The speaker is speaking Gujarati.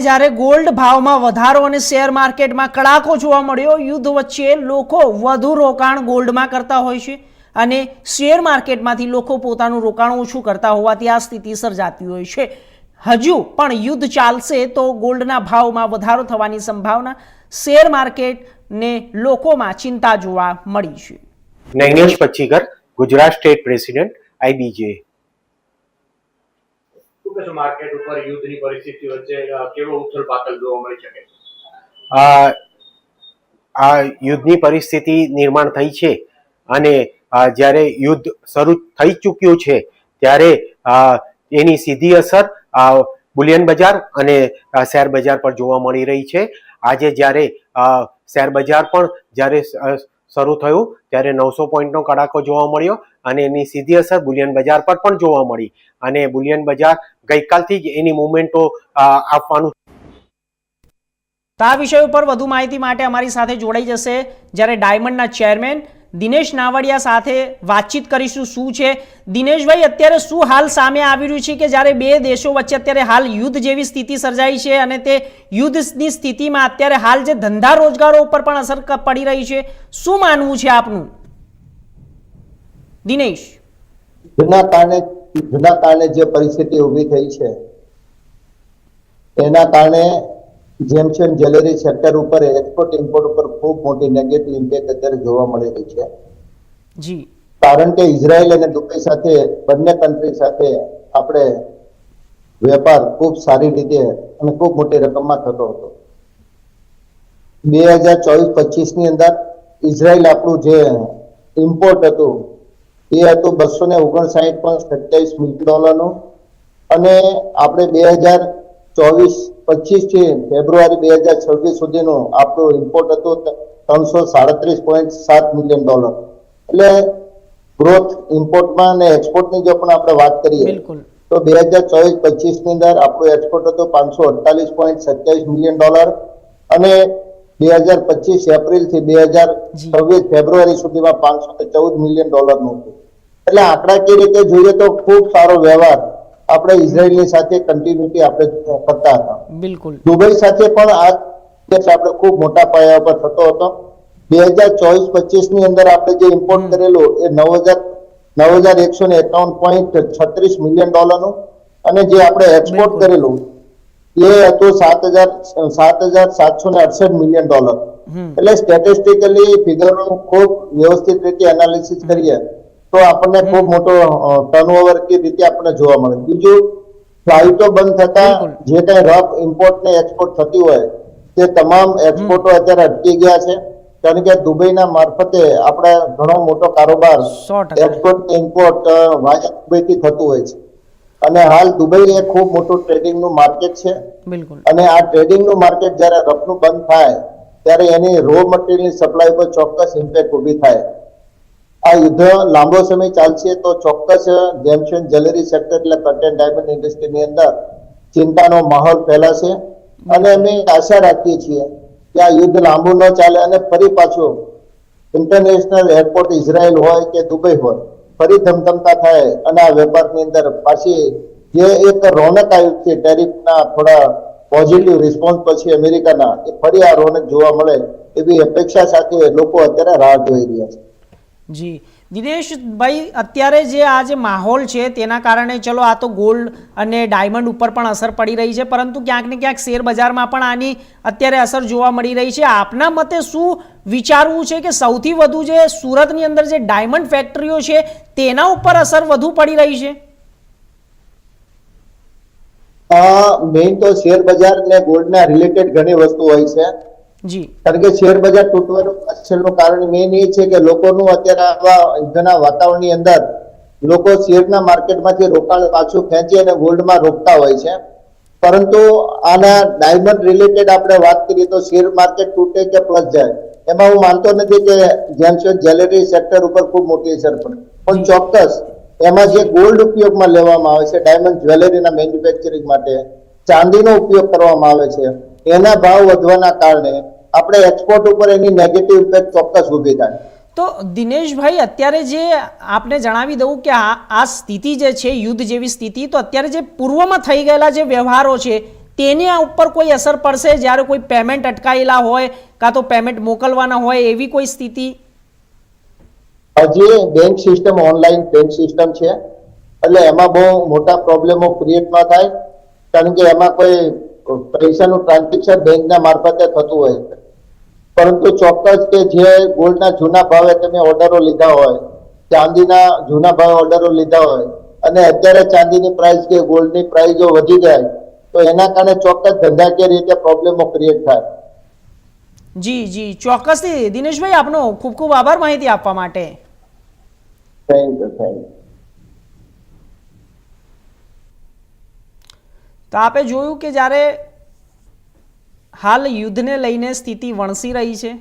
જ્યારે ગોલ્ડ ભાવમાં વધારો અને શેર માર્કેટમાં કડાકો જોવા મળ્યો, યુદ્ધ વચ્ચે લોકો વધુ રોકાણ ગોલ્ડમાં કરતા હોય છે અને શેર માર્કેટમાંથી લોકો પોતાનું રોકાણ ઓછું કરતા હોવાથી આ સ્થિતિ સર્જાતી હોય છે। હજુ પણ યુદ્ધ ચાલશે તો ગોલ્ડના ભાવમાં વધારો થવાની સંભાવના, શેર માર્કેટને લોકોમાં ચિંતા જોવા મળી છે। Nainesh Pachchigar, Gujarat state president IBJ। Market ઉપર યુદ્ધની પરિસ્થિતિ વચ્ચે કેવો ઉથલપાથલ જોવા મળી શકે? આ યુદ્ધની પરિસ્થિતિ નિર્માણ થઈ છે અને જ્યારે યુદ્ધ શરૂ થઈ ચૂક્યું છે ત્યારે એની સીધી અસર બુલિયન બજાર અને શેર બજાર પર જોવા મળી રહી છે। આજે જ્યારે શેર બજાર પણ જ્યારે શરૂ થયું ત્યારે 900 પોઈન્ટનો કડાકો જોવા મળ્યો અને એની સીધી અસર બુલિયન બજાર પર પણ જોવા મળી અને બુલિયન બજાર ગઈકાલથી જ એની મૂવમેન્ટો આપવાનું। આ વિષય ઉપર વધુ માહિતી માટે અમારી સાથે જોડાઈ જશે જ્યારે ડાયમંડના ચેરમેન દિનેશ નાવડિયા સાથે વાતચીત કરીશું। શું છે દિનેશભાઈ, અત્યારે શું હાલ સામે આવી રહ્યું છે કે જ્યારે બે દેશો વચ્ચે અત્યારે હાલ યુદ્ધ જેવી સ્થિતિ સર્જાઈ છે અને તે યુદ્ધની સ્થિતિમાં અત્યારે હાલ જે ધંધા રોજગારો ઉપર પણ અસર પડી રહી છે, શું માનવું છે આપનું દિનેશ? યુદ્ધના કારણે જે પરિસ્થિતિ ઊભી થઈ છે એના કારણે જેમ્સ એન્ડ જ્વેલરી સેક્ટર ઉપર એક્સપોર્ટ ઇમ્પોર્ટ ઉપર ખૂબ મોટી નેગેટિવ ઇમ્પેક્ટ અત્યારે જોવા મળી રહી છે। જી, કારણ કે ઇઝરાયલ અને દુબઈ સાથે બંને કન્ટ્રી સાથે આપણે વેપાર ખૂબ સારી રીતે અને ખૂબ મોટી રકમમાં થતો હતો। 2024-25 ની અંદર ઇઝરાયલ આપણું જે ઇમ્પોર્ટ હતું એ હતું $259.27 મિલિયન અને આપણે 2024-25 થી ફેબ્રુઆરી 2026 સુધીનું આપણું ઇમ્પોર્ટ હતું $337.7 મિલિયન। એટલે ગ્રોથ ઇમ્પોર્ટમાં અને એક્સપોર્ટની જો પણ આપણે વાત કરીએ તો 2024-25 ની અંદર આપણું એક્સપોર્ટ હતું $548.27 મિલિયન અને 2025 એપ્રિલ થી 2026 ફેબ્રુઆરી સુધીમાં $514 મિલિયન નું હતું। એટલે આંકડાકીય રીતે જોઈએ તો ખૂબ સારો વ્યવહાર આપણે ઇઝરાયલની સાથે કન્ટિન્યુટી આપણે કરતા હતા। બિલકુલ દુબઈ સાથે પણ આ આપણે ખૂબ મોટા પાયા પર થતો હતો। 2024-25 ની અંદર આપણે જે ઇમ્પોર્ટ કરેલું એ 9,151.36 મિલિયન નું અને જે આપણે એક્સપોર્ટ કરેલું એ હતું 7,768 મિલિયન। એટલે સ્ટેટિસ્ટિકલી ફિગરો ખૂબ વ્યવસ્થિત રીતે એનાલિસિસ કરીએ તો આપણને ખૂબ મોટો ટર્નઓવર કે રીતે આપણને જોવા મળે। બીજું, ફ્લાઇટો બંધ થતા જે કઈ રફ ઇમ્પોર્ટ ને એક્સપોર્ટ થતી હોય તે તમામ એક્સપોર્ટો અત્યારે અટકી ગયા છે કારણ કે દુબઈના મારફતે આપણે ઘણો મોટો કારોબાર એક્સપોર્ટ ઇમ્પોર્ટ વાયા દુબઈથી થતું હોય છે અને હાલ દુબઈ એ ખૂબ મોટું ટ્રેડિંગનું માર્કેટ છે અને આ ટ્રેડિંગનું માર્કેટ જ્યારે રફનું બંધ થાય ત્યારે એની રો મટીરિયલની સપ્લાય પર ચોક્કસ ઇમ્પેક્ટ ઊભી થાય। આ યુદ્ધ લાંબો સમય ચાલશે તો ચોક્કસ જેમ્સ એન્ડ જ્વેલરી સેક્ટર એટલે કટ એન્ડ ડાયમંડ ઇન્ડસ્ટ્રીની અંદર ચિંતાનો માહોલ ફેલાશે અને અમે આશા રાખીએ છીએ કે આ યુદ્ધ લાંબુ ન ચાલે અને ફરી પાછું ઇન્ટરનેશનલ એરપોર્ટ ઇઝરાયલ હોય કે દુબઈ હોય ફરી ધમધમતા થાય અને આ વેપારની અંદર પાછી જે એક રોનક આવી છે ટેરિફના થોડા પોઝિટિવ રિસ્પોન્સ પછી અમેરિકાના એ ફરી આ રોનક જોવા મળે એવી અપેક્ષા સાથે લોકો અત્યારે રાહ જોઈ રહ્યા છે। જી દિનેશભાઈ, અત્યારે જે આ જે માહોલ છે તેના કારણે ચલો આ તો ગોલ્ડ અને ડાયમંડ ઉપર પણ અસર પડી રહી છે પરંતુ ક્યાંક ને ક્યાંક શેર બજારમાં પણ આની અત્યારે અસર જોવા મળી રહી છે। આપના મતે શું વિચારવું છે કે સૌથી વધુ જે સુરતની અંદર જે ડાયમંડ ફેક્ટરીઓ છે તેના ઉપર અસર વધુ પડી રહી છે? મેઇન તો શેર બજાર ને ગોલ્ડના રિલેટેડ ઘણી વસ્તુ હોય છે જી, કારણ કે શેર બજાર તૂટવાનું પાછળનું કારણ મેઇન એ છે કે લોકોનું અત્યારે આવા યુદ્ધના વાતાવરણની અંદર લોકો શેરના માર્કેટમાંથી રોકાણ પાછું ખેંચી અને ગોલ્ડમાં રોકતા હોય છે પરંતુ આના ડાયમંડ રિલેટેડ આપણે વાત કરીએ તો શેર માર્કેટ તૂટે કે પ્લસ જાય એમાં હું માનતો નથી કે જેમ્સ એન્ડ જ્વેલરી સેક્ટર ઉપર ખૂબ મોટી અસર પડે પણ ચોક્કસ એમાં જે ગોલ્ડ ઉપયોગમાં લેવામાં આવે છે ડાયમંડ જ્વેલરીના મેન્યુફેક્ચરિંગ માટે ચાંદીનો ઉપયોગ કરવામાં આવે છે એના ભાવ વધવાના કારણે આપણે એક્સપોર્ટ ઉપર એની નેગેટિવ ઇમ્પેક્ટ ચોક્કસ ઊભી થાય। તો દિનેશભાઈ, અત્યારે જે આપને જણાવી દઉં કે આ સ્થિતિ જે છે યુદ્ધ જેવી સ્થિતિ, તો અત્યારે જે પૂર્વમાં થઈ ગયેલા જે વ્યવહારો છે તેના ઉપર કોઈ અસર પડશે જ્યારે કોઈ પેમેન્ટ અટકાયેલા હોય કાં તો પેમેન્ટ મોકલવાના હોય એવી કોઈ સ્થિતિ? હજી bank system online bank system છે એટલે એમાં બહુ મોટા પ્રોબ્લેમો ક્રિએટ ન થાય, કારણ કે એમાં કોઈ પૈસાનું ટ્રાન્ઝેક્શન બેંકના મારફતે થતું હોય છે. પરંતુ ચોક્કસ કે જે ગોલ્ડના જૂના ભાવે તમે ઓર્ડરો લીધા હોય, ચાંદીના જૂના ભાવે ઓર્ડરો લીધા હોય અને અત્યારે ચાંદીની પ્રાઇસ કે ગોલ્ડની પ્રાઇસો વધી જાય તો એના કારણે ચોક્કસ ધંધાકીય રીતે પ્રોબ્લેમો ક્રિએટ થાય. જી જી ચોક્કસથી દિનેશભાઈ, આપનો ખૂબ ખૂબ આભાર માહિતી આપવા માટે. Thank you, thank you. તો આપે જોયું કે જ્યારે હાલ યુદ્ધને લઈને સ્થિતિ વણસી રહી છે,